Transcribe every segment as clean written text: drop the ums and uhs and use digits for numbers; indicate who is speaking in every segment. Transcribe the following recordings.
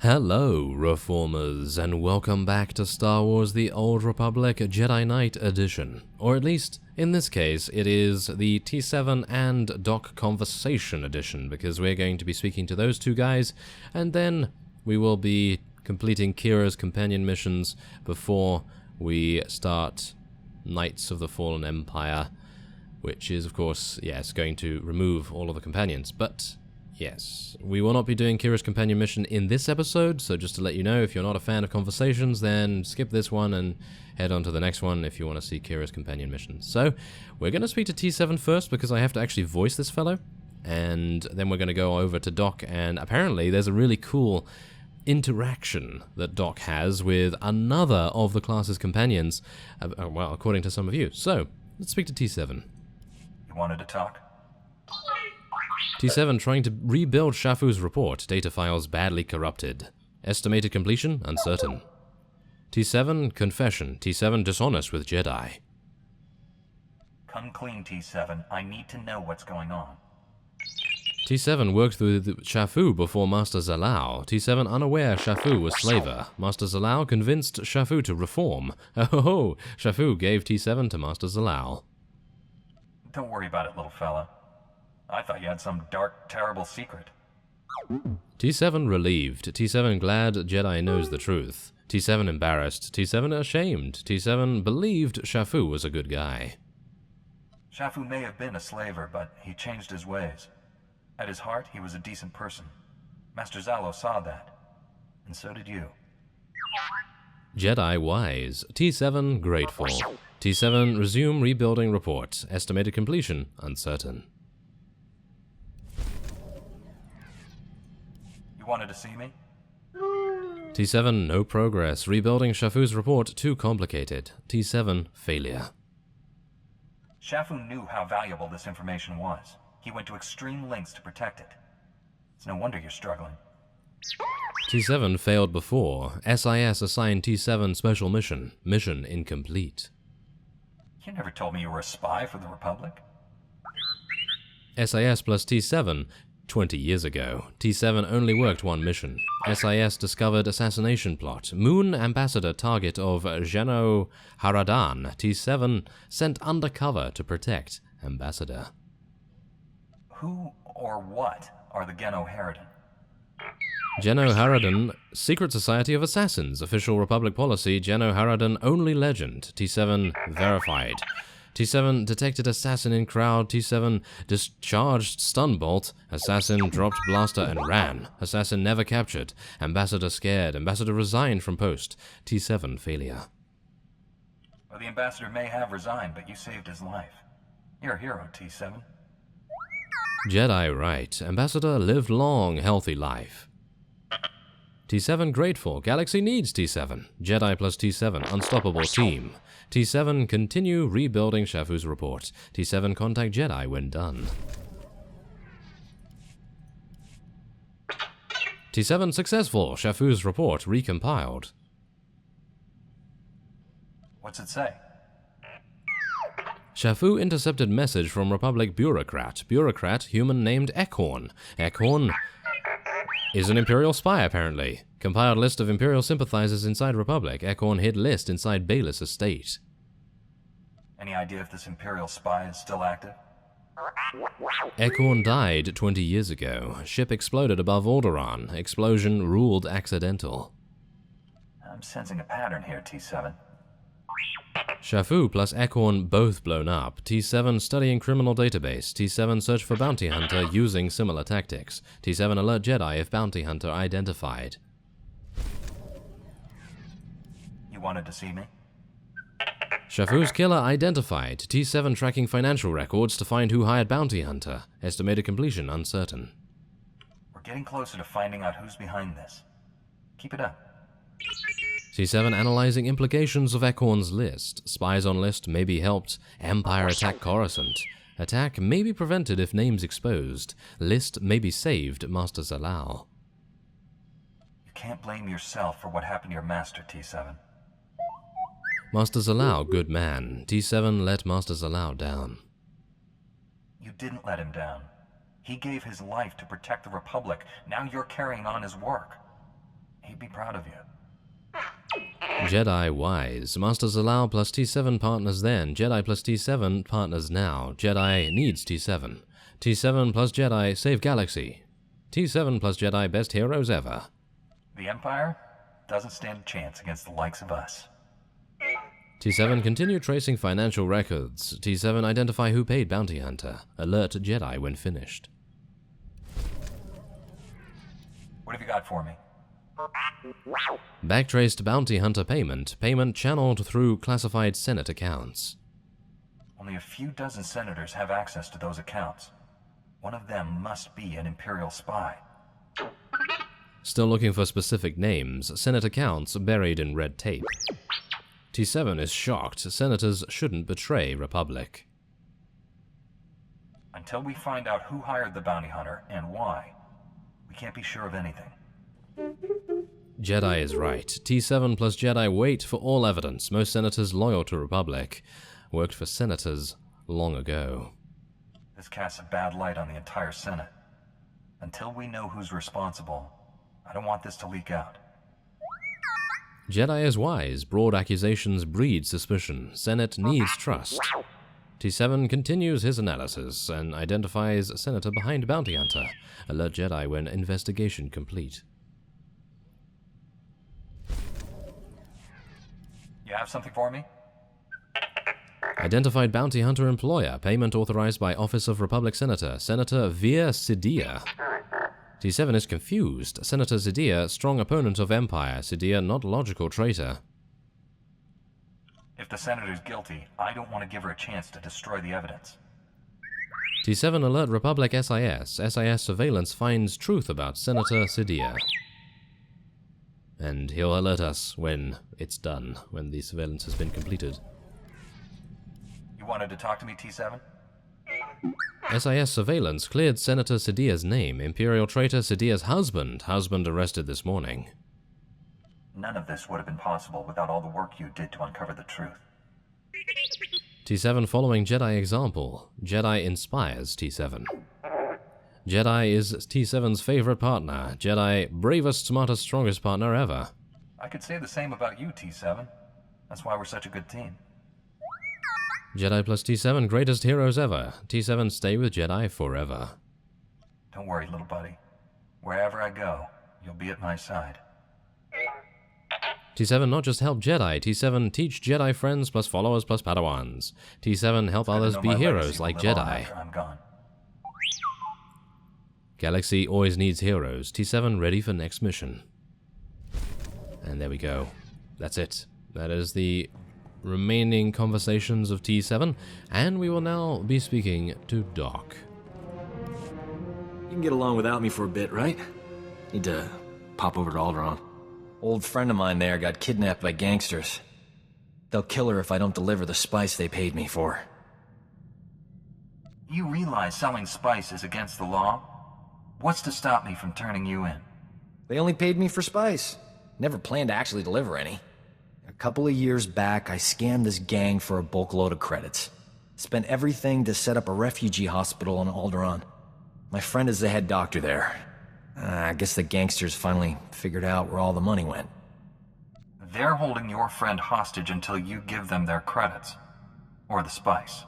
Speaker 1: Hello, Reformers, and welcome back to Star Wars The Old Republic Jedi Knight Edition. Or at least, in this case, it is the T7 and Doc Conversation Edition, because we're going to be speaking to those two guys, and then we will be completing Kira's companion missions before we start Knights of the Fallen Empire, which is, of course, yes, going to remove all of the companions, but yes, we will not be doing Kira's companion mission in this episode, so just to let you know, if you're not a fan of Conversations, then skip this one and head on to the next one if you want to see Kira's companion mission. So, we're going to speak to T7 first, because I have to actually voice this fellow, and then we're going to go over to Doc, and apparently there's a really cool interaction that Doc has with another of the class's companions, well, according to some of you. So, let's speak to T7.
Speaker 2: You wanted to talk?
Speaker 1: T7 trying to rebuild Shafu's report. Data files badly corrupted. Estimated completion uncertain. T7 confession. T7 dishonest with Jedi.
Speaker 2: Come clean, T7. I need to know what's going on.
Speaker 1: T7 worked with Shafu before Master Zalao. T7 unaware Shafu was slaver. Master Zalao convinced Shafu to reform. Oh, Shafu gave T7 to Master Zalao.
Speaker 2: Don't worry about it, little fella. I thought you had some dark, terrible secret.
Speaker 1: T7 relieved. T7 glad Jedi knows the truth. T7 embarrassed. T7 ashamed. T7 believed Shafu was a good guy.
Speaker 2: Shafu may have been a slaver, but he changed his ways. At his heart, he was a decent person. Master Zalo saw that. And so did you.
Speaker 1: Jedi wise. T7 grateful. T7 resume rebuilding report. Estimated completion uncertain.
Speaker 2: Wanted to see me?
Speaker 1: T7 no progress. Rebuilding Shafu's report too complicated. T7 failure.
Speaker 2: Shafu knew how valuable this information was. He went to extreme lengths to protect it. It's no wonder you're struggling.
Speaker 1: T7 failed before. SIS assigned T7 special mission. Mission incomplete.
Speaker 2: You never told me you were a spy for the Republic.
Speaker 1: SIS plus T7 20 years ago. T7 only worked one mission. SIS discovered assassination plot. Moon ambassador target of Geno Haradan. T7 sent undercover to protect ambassador.
Speaker 2: Who or what are the Geno Haradan?
Speaker 1: Geno Haradan, Secret Society of Assassins. Official Republic policy, Geno Haradan only legend. T7 verified. T7 detected assassin in crowd. T7 discharged stun bolt. Assassin dropped blaster and ran. Assassin never captured. Ambassador scared. Ambassador resigned from post. T7 failure.
Speaker 2: Well, the ambassador may have resigned, but you saved his life. You're a hero, T7.
Speaker 1: Jedi right. Ambassador lived long, healthy life. T7 grateful. Galaxy needs T7. Jedi plus T7 unstoppable team. T7 continue rebuilding Shafu's report. T7 contact Jedi when done. T7 successful. Shafu's report recompiled.
Speaker 2: What's it say?
Speaker 1: Shafu intercepted message from Republic bureaucrat. Bureaucrat human named Ekhorn. Ekhorn is an Imperial spy, apparently. Compiled list of Imperial sympathizers inside Republic. Ekhorn hid list inside Bayless estate.
Speaker 2: Any idea if this Imperial spy is still active?
Speaker 1: Ekhorn died 20 years ago. Ship exploded above Alderaan. Explosion ruled accidental.
Speaker 2: I'm sensing a pattern here, T7.
Speaker 1: Shafu plus Ekhorn both blown up. T7 studying criminal database. T7 search for bounty hunter using similar tactics. T7 alert Jedi if bounty hunter identified.
Speaker 2: You wanted to see me?
Speaker 1: Shafu's killer identified. T7 tracking financial records to find who hired bounty hunter. Estimated completion uncertain.
Speaker 2: We're getting closer to finding out who's behind this. Keep it up.
Speaker 1: T7 analyzing implications of Ekhorn's list. Spies on list may be helped. Empire attack Coruscant. Attack may be prevented if names exposed. List may be saved, Master Zalao.
Speaker 2: You can't blame yourself for what happened to your master, T7.
Speaker 1: Master Zalao, good man. T7 let Master Zalao down.
Speaker 2: You didn't let him down. He gave his life to protect the Republic. Now you're carrying on his work. He'd be proud of you.
Speaker 1: Jedi wise. Masters allow plus T7 partners then. Jedi plus T7 partners now. Jedi needs T7. T7 plus Jedi save galaxy. T7 plus Jedi best heroes ever.
Speaker 2: The Empire doesn't stand a chance against the likes of us.
Speaker 1: T7 continue tracing financial records. T7 identify who paid bounty hunter. Alert Jedi when finished.
Speaker 2: What have you got for me?
Speaker 1: Backtraced bounty hunter payment. Payment channeled through classified Senate accounts.
Speaker 2: Only a few dozen senators have access to those accounts. One of them must be an Imperial spy.
Speaker 1: Still looking for specific names. Senate accounts buried in red tape. T7 is shocked. Senators shouldn't betray Republic.
Speaker 2: Until we find out who hired the bounty hunter and why, we can't be sure of anything.
Speaker 1: Jedi is right. T7 plus Jedi wait for all evidence. Most senators loyal to Republic. Worked for senators long ago.
Speaker 2: This casts a bad light on the entire Senate. Until we know who's responsible, I don't want this to leak out.
Speaker 1: Jedi is wise. Broad accusations breed suspicion. Senate needs trust. T7 continues his analysis and identifies senator behind bounty hunter. Alert Jedi when investigation complete.
Speaker 2: You have something for me?
Speaker 1: Identified bounty hunter employer. Payment authorized by Office of Republic Senator. Senator Veer Sidia. T7 is confused. Senator Sidia, strong opponent of Empire. Sidia, not logical traitor.
Speaker 2: If the senator's guilty, I don't want to give her a chance to destroy the evidence.
Speaker 1: T7 alert Republic SIS. SIS surveillance finds truth about Senator Sidia. And he'll alert us when it's done, when the surveillance has been completed.
Speaker 2: You wanted to talk to me, T7?
Speaker 1: SIS surveillance cleared Senator Sidia's name. Imperial traitor Sidia's husband. Husband arrested this morning.
Speaker 2: None of this would have been possible without all the work you did to uncover the truth.
Speaker 1: T7 following Jedi example. Jedi inspires T7. Jedi is T7's favorite partner. Jedi, bravest, smartest, strongest partner ever.
Speaker 2: I could say the same about you, T7. That's why we're such a good team.
Speaker 1: Jedi plus T7, greatest heroes ever. T7 stay with Jedi forever.
Speaker 2: Don't worry, little buddy. Wherever I go, you'll be at my side.
Speaker 1: T7 not just help Jedi, T7 teach Jedi friends plus followers plus Padawans. T7 help others be heroes like Jedi.
Speaker 2: I'm gone.
Speaker 1: Galaxy always needs heroes. T7 ready for next mission. And there we go. That's it. That is the remaining conversations of T7, and we will now be speaking to Doc.
Speaker 3: You can get along without me for a bit, right? Need to pop over to Alderaan. Old friend of mine there got kidnapped by gangsters. They'll kill her if I don't deliver the spice they paid me for.
Speaker 2: You realize selling spice is against the law? What's to stop me from turning you in?
Speaker 3: They only paid me for spice. Never planned to actually deliver any. A couple of years back, I scammed this gang for a bulk load of credits. Spent everything to set up a refugee hospital on Alderaan. My friend is the head doctor there. I guess the gangsters finally figured out where all the money went.
Speaker 2: They're holding your friend hostage until you give them their credits. Or the spice.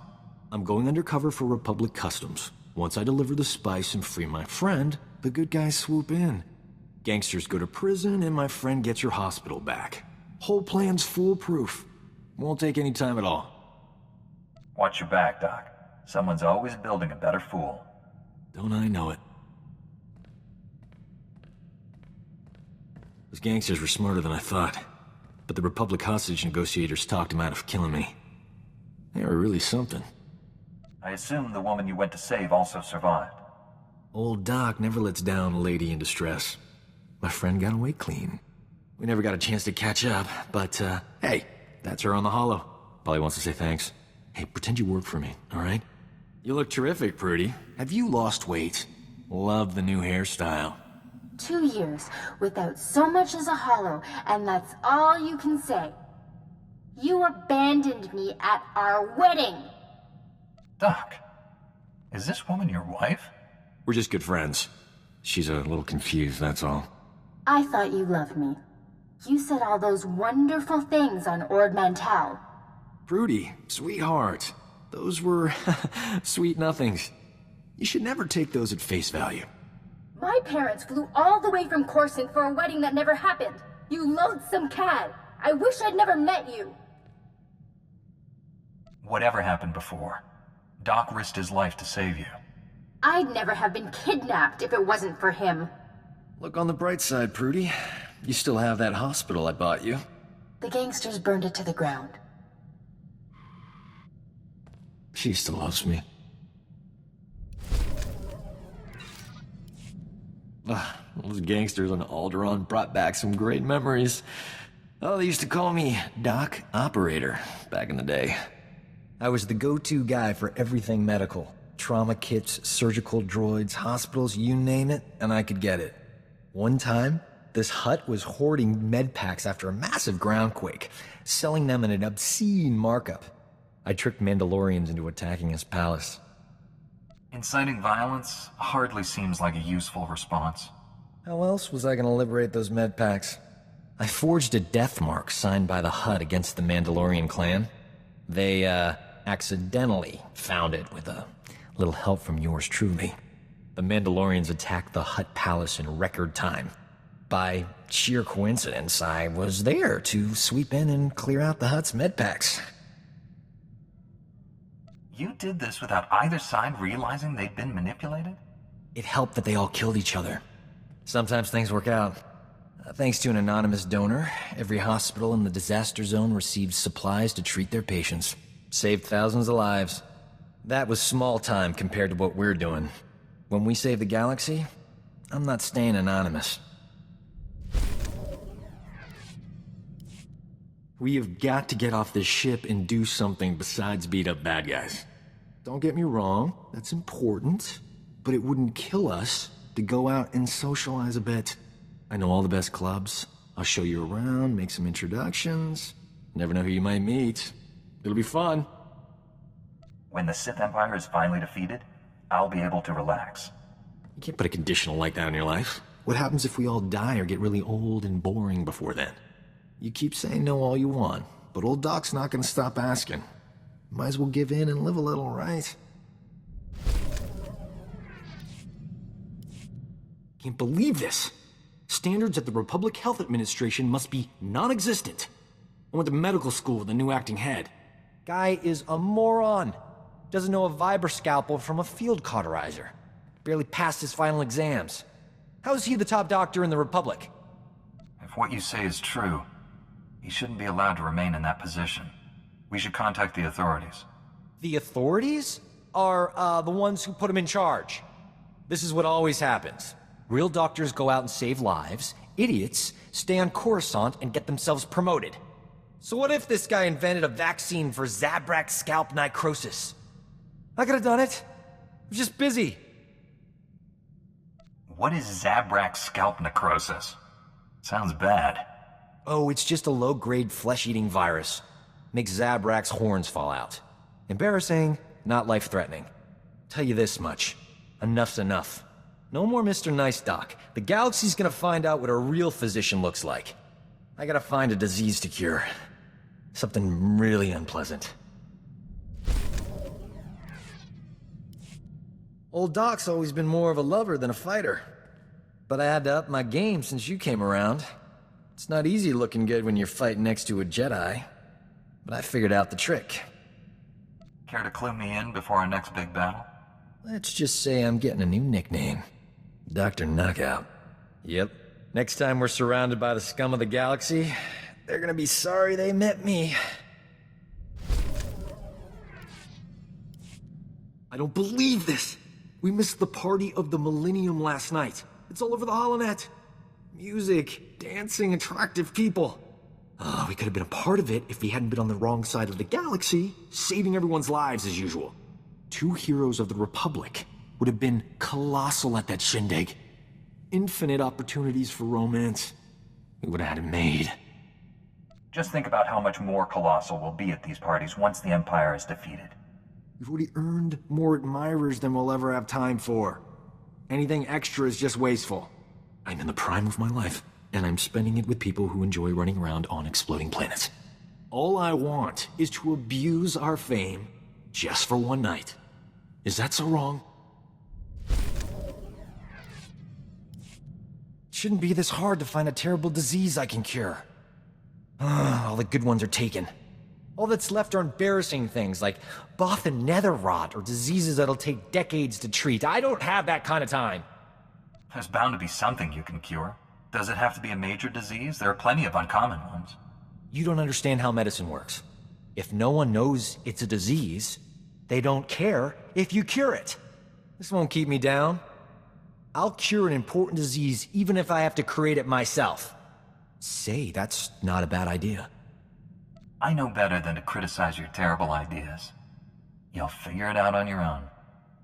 Speaker 3: I'm going undercover for Republic Customs. Once I deliver the spice and free my friend, the good guys swoop in. Gangsters go to prison and my friend gets your hospital back. Whole plan's foolproof. Won't take any time at all.
Speaker 2: Watch your back, Doc. Someone's always building a better fool.
Speaker 3: Don't I know it? Those gangsters were smarter than I thought, but the Republic hostage negotiators talked them out of killing me. They were really something.
Speaker 2: I assume the woman you went to save also survived.
Speaker 3: Old Doc never lets down a lady in distress. My friend got away clean. We never got a chance to catch up, but, hey, that's her on the holo. Probably wants to say thanks. Hey, pretend you work for me, alright? You look terrific, Prudy. Have you lost weight? Love the new hairstyle.
Speaker 4: 2 years without so much as a hollow, and that's all you can say. You abandoned me at our wedding.
Speaker 2: Doc, is this woman your wife?
Speaker 3: We're just good friends. She's a little confused, that's all.
Speaker 4: I thought you loved me. You said all those wonderful things on Ord Mantell.
Speaker 3: Prudy, sweetheart. Those were sweet nothings. You should never take those at face value.
Speaker 4: My parents flew all the way from Coruscant for a wedding that never happened. You loathsome cad. I wish I'd never met you.
Speaker 2: Whatever happened before, Doc risked his life to save you.
Speaker 4: I'd never have been kidnapped if it wasn't for him.
Speaker 3: Look on the bright side, Prudy. You still have that hospital I bought you.
Speaker 4: The gangsters burned it to the ground.
Speaker 3: She still loves me. Those gangsters on Alderaan brought back some great memories. Oh, they used to call me Doc Operator back in the day. I was the go-to guy for everything medical. Trauma kits, surgical droids, hospitals, you name it, and I could get it. One time, this Hutt was hoarding med packs after a massive groundquake, selling them at an obscene markup. I tricked Mandalorians into attacking his palace.
Speaker 2: Inciting violence hardly seems like a useful response.
Speaker 3: How else was I gonna liberate those med packs? I forged a death mark signed by the Hutt against the Mandalorian clan. They, accidentally found it with a little help from yours truly. The Mandalorians attacked the Hutt palace in record time. By sheer coincidence, I was there to sweep in and clear out the Hutt's med packs.
Speaker 2: You did this without either side realizing they'd been manipulated?
Speaker 3: It helped that they all killed each other. Sometimes things work out. Thanks to an anonymous donor, every hospital in the disaster zone received supplies to treat their patients. Saved thousands of lives. That was small time compared to what we're doing. When we save the galaxy, I'm not staying anonymous. We have got to get off this ship and do something besides beat up bad guys. Don't get me wrong, that's important, but it wouldn't kill us to go out and socialize a bit. I know all the best clubs. I'll show you around, make some introductions. Never know who you might meet. It'll be fun.
Speaker 2: When the Sith Empire is finally defeated, I'll be able to relax.
Speaker 3: You can't put a conditional like that on your life. What happens if we all die or get really old and boring before then? You keep saying no all you want, but old Doc's not gonna stop asking. Might as well give in and live a little, right? Can't believe this. Standards at the Republic Health Administration must be non-existent. I went to medical school with a new acting head. Guy is a moron. Doesn't know a vibra scalpel from a field cauterizer. Barely passed his final exams. How is he the top doctor in the Republic?
Speaker 2: If what you say is true, he shouldn't be allowed to remain in that position. We should contact the authorities.
Speaker 3: The authorities are, the ones who put him in charge. This is what always happens. Real doctors go out and save lives. Idiots stay on Coruscant and get themselves promoted. So what if this guy invented a vaccine for Zabrak scalp necrosis? I could have done it. I was just busy.
Speaker 2: What is Zabrak scalp necrosis? Sounds bad.
Speaker 3: Oh, it's just a low-grade flesh-eating virus. Makes Zabrak's horns fall out. Embarrassing, not life-threatening. Tell you this much. Enough's enough. No more Mr. Nice Doc. The galaxy's gonna find out what a real physician looks like. I gotta find a disease to cure. Something really unpleasant. Old Doc's always been more of a lover than a fighter. But I had to up my game since you came around. It's not easy looking good when you're fighting next to a Jedi. But I figured out the trick.
Speaker 2: Care to clue me in before our next big battle?
Speaker 3: Let's just say I'm getting a new nickname. Dr. Knockout. Yep. Next time we're surrounded by the scum of the galaxy, they're gonna be sorry they met me. I don't believe this! We missed the party of the Millennium last night. It's all over the holonet. Music, dancing, attractive people. We could have been a part of it if we hadn't been on the wrong side of the galaxy, saving everyone's lives as usual. Two heroes of the Republic would have been colossal at that shindig. Infinite opportunities for romance. We would have had it made.
Speaker 2: Just think about how much more colossal we'll be at these parties once the Empire is defeated.
Speaker 3: We've already earned more admirers than we'll ever have time for. Anything extra is just wasteful. I'm in the prime of my life. and I'm spending it with people who enjoy running around on exploding planets. All I want is to abuse our fame just for one night. Is that so wrong? It shouldn't be this hard to find a terrible disease I can cure. All the good ones are taken. All that's left are embarrassing things like Bothan nether rot or diseases that'll take decades to treat. I don't have that kind of time.
Speaker 2: There's bound to be something you can cure. Does it have to be a major disease? There are plenty of uncommon ones.
Speaker 3: You don't understand how medicine works. If no one knows it's a disease, they don't care if you cure it. This won't keep me down. I'll cure an important disease even if I have to create it myself. Say, that's not a bad idea.
Speaker 2: I know better than to criticize your terrible ideas. You'll figure it out on your own.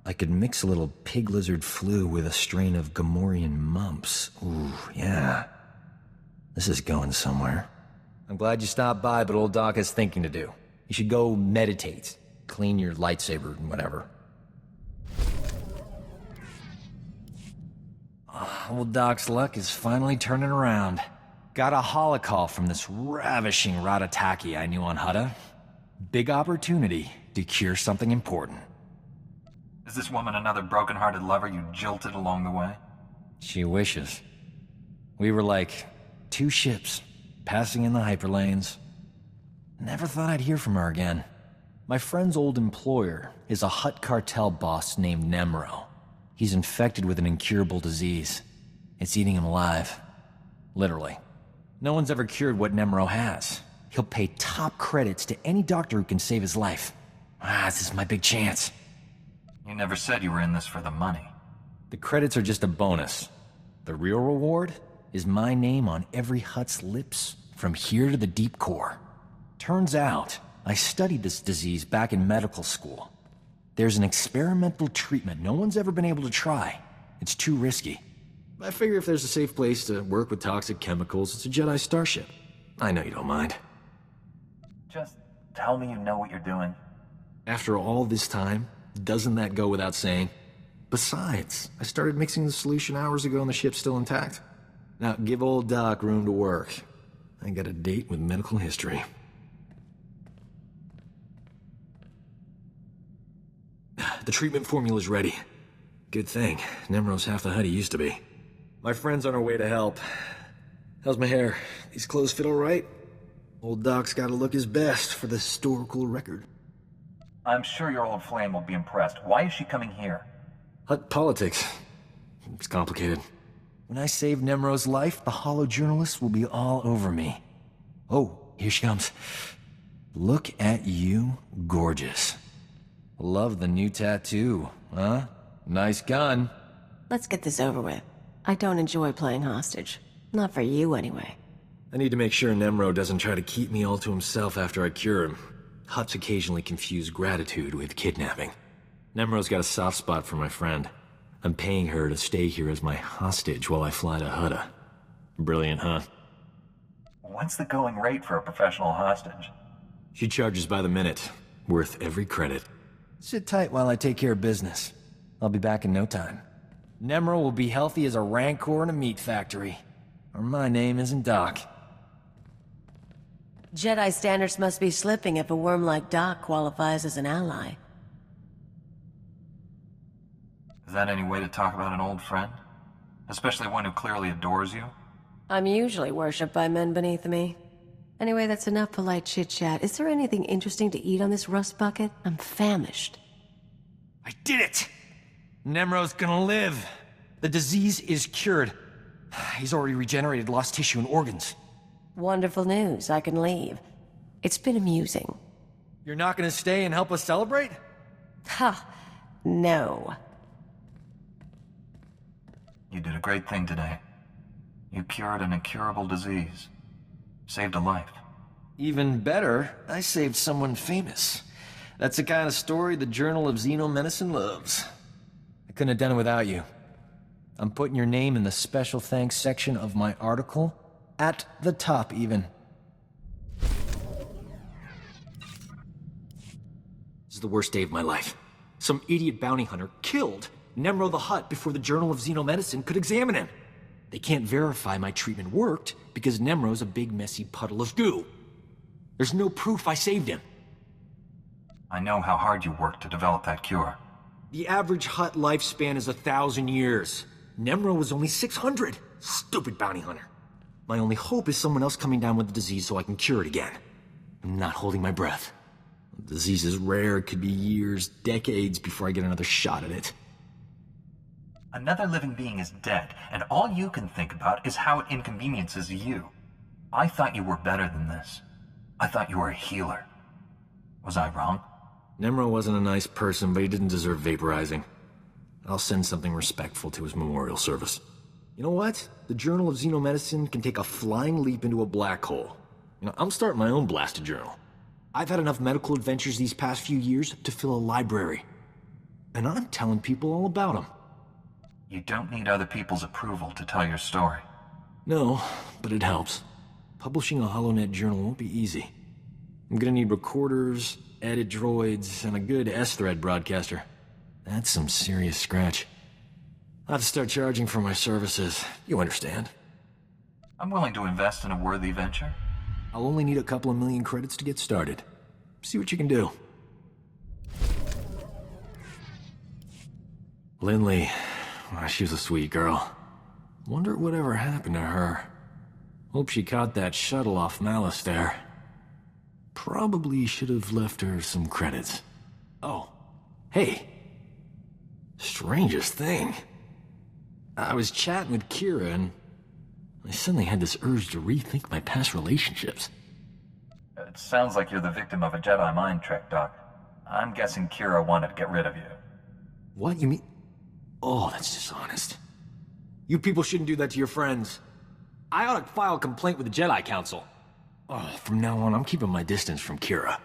Speaker 3: I could mix a little pig lizard flu with a strain of Gamorrean mumps. Ooh, yeah. This is going somewhere. I'm glad you stopped by, but old Doc has thinking to do. You should go meditate, clean your lightsaber and whatever. Old Doc's luck is finally turning around. Got a holocall from this ravishing Ratataki I knew on Hutt. Big opportunity to cure something important.
Speaker 2: Is this woman another broken-hearted lover you jilted along the way?
Speaker 3: She wishes. We were like two ships, passing in the hyperlanes. Never thought I'd hear from her again. My friend's old employer is a Hutt cartel boss named Nemro. He's infected with an incurable disease. It's eating him alive. Literally. No one's ever cured what Nemro has. He'll pay top credits to any doctor who can save his life. This is my big chance.
Speaker 2: You never said you were in this for the money.
Speaker 3: The credits are just a bonus. The real reward is my name on every Hutt's lips from here to the deep core. Turns out, I studied this disease back in medical school. There's an experimental treatment no one's ever been able to try. It's too risky. I figure if there's a safe place to work with toxic chemicals, it's a Jedi starship. I know you don't mind.
Speaker 2: Just tell me you know what you're doing.
Speaker 3: After all this time, doesn't that go without saying? Besides, I started mixing the solution hours ago and the ship's still intact. Now, give old Doc room to work. I got a date with medical history. The treatment formula's ready. Good thing. Nemro's half the Hutt he used to be. My friend's on her way to help. How's my hair? These clothes fit all right? Old Doc's gotta look his best for the historical record.
Speaker 2: I'm sure your old flame will be impressed. Why is she coming here?
Speaker 3: Hutt politics. It's complicated. When I save Nemro's life, the hollow journalists will be all over me. Oh, here she comes. Look at you, gorgeous. Love the new tattoo, huh? Nice gun.
Speaker 5: Let's get this over with. I don't enjoy playing hostage. Not for you, anyway.
Speaker 3: I need to make sure Nemro doesn't try to keep me all to himself after I cure him. Hutts occasionally confuse gratitude with kidnapping. Nemro's got a soft spot for my friend. I'm paying her to stay here as my hostage while I fly to Hutt. Brilliant, huh?
Speaker 2: What's the going rate for a professional hostage?
Speaker 3: She charges by the minute. Worth every credit. Sit tight while I take care of business. I'll be back in no time. Nemro will be healthy as a rancor in a meat factory. Or my name isn't Doc.
Speaker 5: Jedi standards must be slipping if a worm like Doc qualifies as an ally.
Speaker 2: Is that any way to talk about an old friend? Especially one who clearly adores you?
Speaker 5: I'm usually worshipped by men beneath me. Anyway, that's enough polite chit-chat. Is there anything interesting to eat on this rust bucket? I'm famished.
Speaker 3: I did it! Nemro's gonna live. The disease is cured. He's already regenerated lost tissue and organs.
Speaker 5: Wonderful news. I can leave. It's been amusing.
Speaker 3: You're not gonna stay and help us celebrate?
Speaker 5: Ha! No.
Speaker 2: You did a great thing today. You cured an incurable disease. Saved a life.
Speaker 3: Even better, I saved someone famous. That's the kind of story the Journal of Xenomedicine loves. I couldn't have done it without you. I'm putting your name in the special thanks section of my article. At the top, even. This is the worst day of my life. Some idiot bounty hunter killed Nemro the Hutt before the Journal of Xenomedicine could examine him. They can't verify my treatment worked because Nemro's a big messy puddle of goo. There's no proof I saved him.
Speaker 2: I know how hard you worked to develop that cure.
Speaker 3: The average Hutt lifespan is 1,000 years. Nemro was only 600. Stupid bounty hunter. My only hope is someone else coming down with the disease so I can cure it again. I'm not holding my breath. The disease is rare. It could be years, decades before I get another shot at it.
Speaker 2: Another living being is dead, and all you can think about is how it inconveniences you. I thought you were better than this. I thought you were a healer. Was I wrong?
Speaker 3: Nemro wasn't a nice person, but he didn't deserve vaporizing. I'll send something respectful to his memorial service. You know what? The Journal of Xenomedicine can take a flying leap into a black hole. I'm starting my own blasted journal. I've had enough medical adventures these past few years to fill a library. And I'm telling people all about them.
Speaker 2: You don't need other people's approval to tell your story.
Speaker 3: No, but it helps. Publishing a HoloNet journal won't be easy. I'm gonna need recorders, edit droids, and a good S-thread broadcaster. That's some serious scratch. I'll have to start charging for my services. You understand.
Speaker 2: I'm willing to invest in a worthy venture.
Speaker 3: I'll only need a couple of million credits to get started. See what you can do. Lindley, she was a sweet girl. Wonder whatever happened to her. Hope she caught that shuttle off Malice there. Probably should have left her some credits. Oh, hey. Strangest thing. I was chatting with Kira and I suddenly had this urge to rethink my past relationships.
Speaker 2: It sounds like you're the victim of a Jedi mind trick, Doc. I'm guessing Kira wanted to get rid of you.
Speaker 3: What, you mean? Oh, that's dishonest. You people shouldn't do that to your friends. I ought to file a complaint with the Jedi Council. Oh, from now on, I'm keeping my distance from Kira.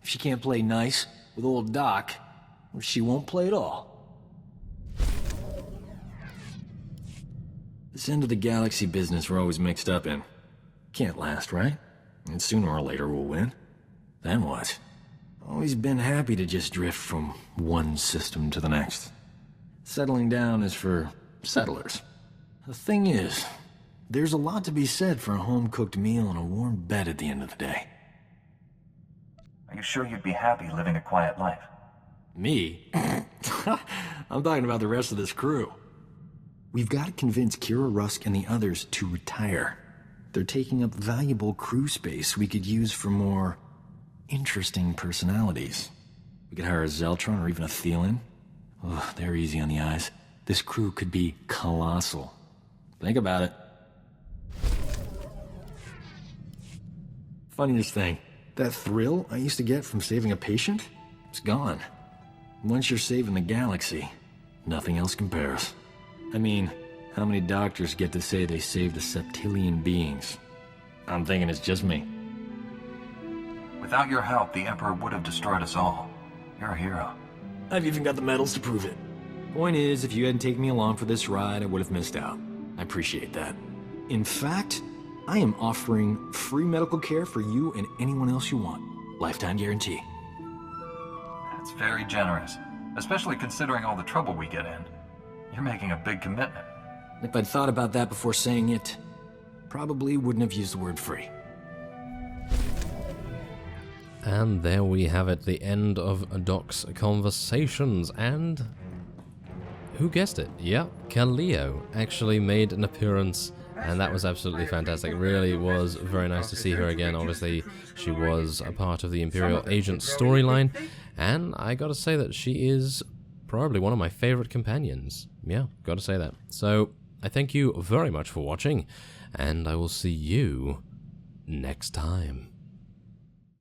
Speaker 3: If she can't play nice with old Doc, well, she won't play at all. This end of the galaxy business we're always mixed up in. Can't last, right? And sooner or later we'll win. Then what? Always been happy to just drift from one system to the next. Settling down is for settlers. The thing is, there's a lot to be said for a home-cooked meal and a warm bed at the end of the day.
Speaker 2: Are you sure you'd be happy living a quiet life?
Speaker 3: Me? I'm talking about the rest of this crew. We've got to convince Kira Rusk and the others to retire. They're taking up valuable crew space we could use for more interesting personalities. We could hire a Zeltron or even a Thelan. Ugh, they're easy on the eyes. This crew could be colossal. Think about it. Funniest thing, that thrill I used to get from saving a patient, it's gone. Once you're saving the galaxy, nothing else compares. I mean, how many doctors get to say they saved a septillion beings? I'm thinking it's just me.
Speaker 2: Without your help, the Emperor would have destroyed us all. You're a hero.
Speaker 3: I've even got the medals to prove it. Point is, if you hadn't taken me along for this ride, I would have missed out. I appreciate that. In fact, I am offering free medical care for you and anyone else you want. Lifetime guarantee.
Speaker 2: That's very generous, especially considering all the trouble we get in. You're making a big commitment.
Speaker 3: If I'd thought about that before saying it, probably wouldn't have used the word free.
Speaker 1: And there we have it, the end of Doc's conversations, and who guessed it? Yep, Kaleo actually made an appearance, and that was absolutely fantastic. It really was very nice to see her again. Obviously, she was a part of the Imperial agent storyline, and I gotta say that she is probably one of my favorite companions. Yeah, gotta say that. So, I thank you very much for watching, and I will see you next time.